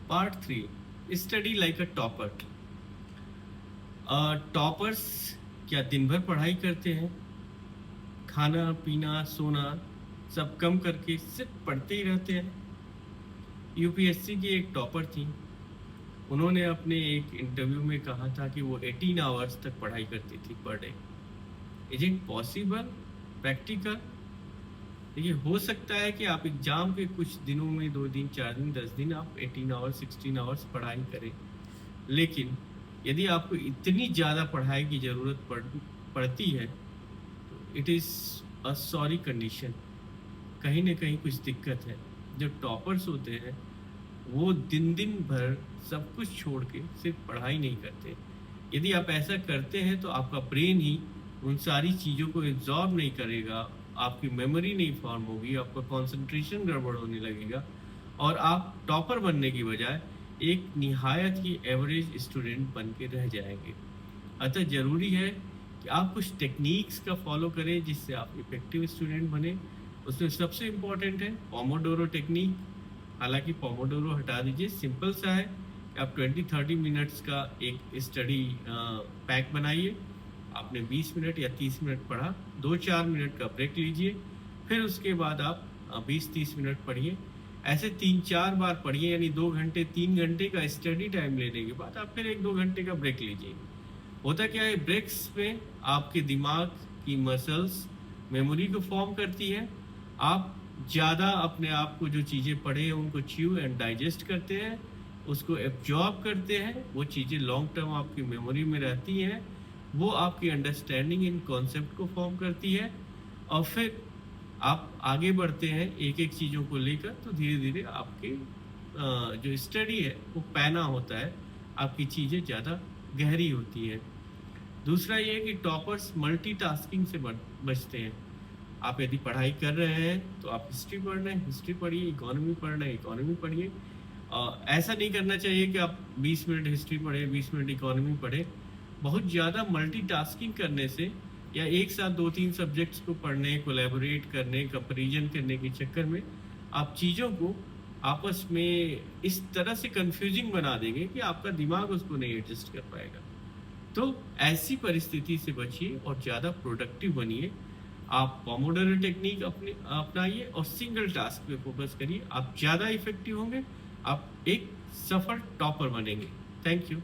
Part 3, study like a topper. Toppers क्या दिन भर पढ़ाई करते हैं? खाना पीना सोना सब कम करके सिर्फ पढ़ते ही रहते हैं? यूपीएससी की एक टॉपर थी। उन्होंने अपने एक इंटरव्यू में कहा था कि वो 18 आवर्स तक पढ़ाई करती थी per day. Is it possible? Practical? देखिए, हो सकता है कि आप एग्जाम के कुछ दिनों में 2 दिन 4 दिन 10 दिन आप 18 आवर्स 16 आवर्स पढ़ाई करें, लेकिन यदि आपको इतनी ज़्यादा पढ़ाई की ज़रूरत पड़ती है तो it is a sorry condition. कहीं ना कहीं कुछ दिक्कत है। जो टॉपर्स होते हैं वो दिन दिन भर सब कुछ छोड़ के सिर्फ पढ़ाई नहीं करते। यदि आप ऐसा करते हैं तो आपका ब्रेन ही उन सारी चीज़ों को एब्जॉर्ब नहीं करेगा, आपकी मेमोरी नहीं फॉर्म होगी, आपका कंसंट्रेशन गड़बड़ होने लगेगा और आप टॉपर बनने की बजाय एक निहायत ही एवरेज स्टूडेंट बन के रह जाएंगे। अतः ज़रूरी है कि आप कुछ टेक्निक्स का फॉलो करें जिससे आप इफेक्टिव स्टूडेंट बने। उसमें सबसे इम्पॉर्टेंट है पोमोडोरो टेक्निक। हालांकि पोमोडोरो हटा दीजिए, सिंपल सा है कि आप 20-30 मिनट्स का एक स्टडी पैक बनाइए। आपने 20 मिनट या 30 मिनट पढ़ा, 2-4 मिनट का ब्रेक लीजिए, फिर उसके बाद आप 20-30 मिनट पढ़िए। ऐसे 3-4 बार पढ़िए, यानी 2 घंटे 3 घंटे का स्टडी टाइम लेने के बाद आप फिर 1-2 घंटे का ब्रेक लीजिए। होता क्या है, ब्रेक्स में आपके दिमाग की मसल्स मेमोरी को फॉर्म करती है। आप ज़्यादा अपने आप को जो चीज़ें पढ़े हैं उनको च्यू एंड डाइजेस्ट करते हैं, उसको एब्जॉर्ब करते हैं। वो चीज़ें लॉन्ग टर्म आपकी मेमोरी में रहती हैं, वो आपकी अंडरस्टैंडिंग इन कॉन्सेप्ट को फॉर्म करती है और फिर आप आगे बढ़ते हैं एक एक चीज़ों को लेकर। तो धीरे धीरे आपकी जो स्टडी है वो पैना होता है, आपकी चीज़ें ज़्यादा गहरी होती है। दूसरा ये है कि टॉपर्स मल्टीटास्किंग से बचते हैं। आप यदि पढ़ाई कर रहे हैं तो आप हिस्ट्री पढ़ रहे हैं, हिस्ट्री पढ़िए, इकोनॉमी पढ़ रहे हैं, इकोनॉमी पढ़िए। ऐसा नहीं करना चाहिए कि आप 20 मिनट हिस्ट्री पढ़ें, 20 मिनट इकोनॉमी पढ़ें। बहुत ज़्यादा मल्टीटास्किंग करने से या एक साथ 2-3 सब्जेक्ट्स को पढ़ने, कोलैबोरेट करने, कंपैरिजन करने के चक्कर में आप चीज़ों को आपस में इस तरह से कंफ्यूजिंग बना देंगे कि आपका दिमाग उसको नहीं एडजस्ट कर पाएगा। तो ऐसी परिस्थिति से बचिए और ज़्यादा प्रोडक्टिव बनिए। आप पोमोडोरो टेक्निक अपनाइए और सिंगल टास्क पे फोकस करिए। आप ज़्यादा इफेक्टिव होंगे, आप एक सफल टॉपर बनेंगे। Thank you.